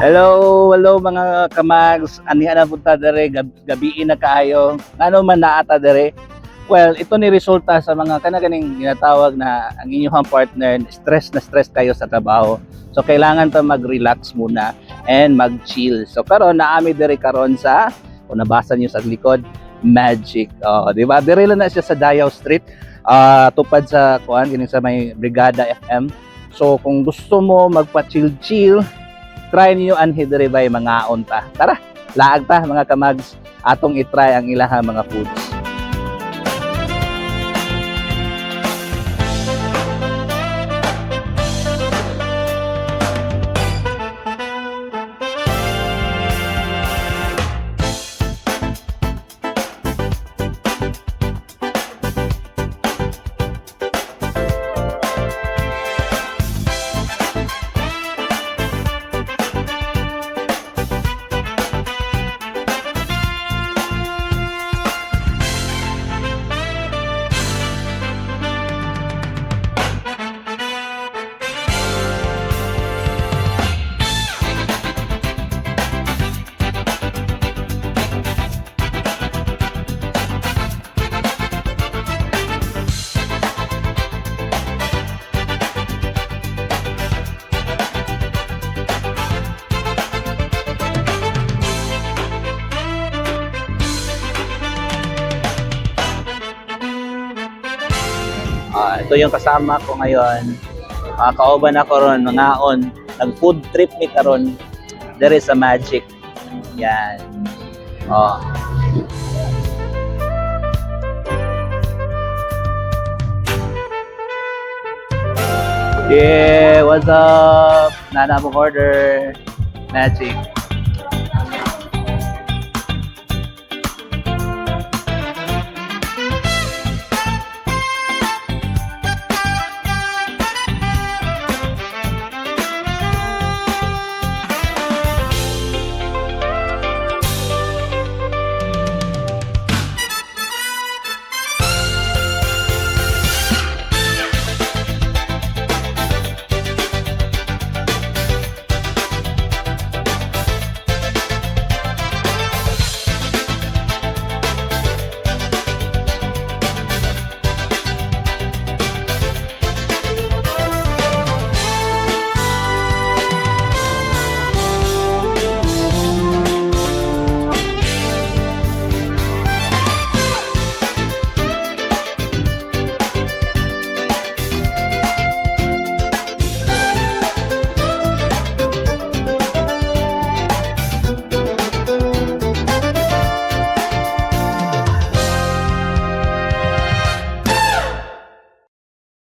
Hello mga kamags. Aniha na punta dere gabi na kaayo. Ano man naata dere? Well, ito ni resulta sa mga kanaganing ginatawag na ang inyong partner stress kayo sa trabaho. So kailangan ta mag-relax muna and mag-chill. So karon naami dere karon sa kung nabasa niyo sa likod, Magic. Di ba? Dire lang na siya sa Dayaw Street. Tupad sa kuan kini sa may Brigada FM. So kung gusto mo magpa-chill, try niyo anhi diri bay mga unta. Tara, laag ta mga kamags, atong i-try ang ilahang mga foods. Ito yung kasama ko ngayon. Kauban ako ron, mangaon. Nag-food trip ni karon. There is a Magic. Yan. Yeah, what's up? Nana mo order. Magic.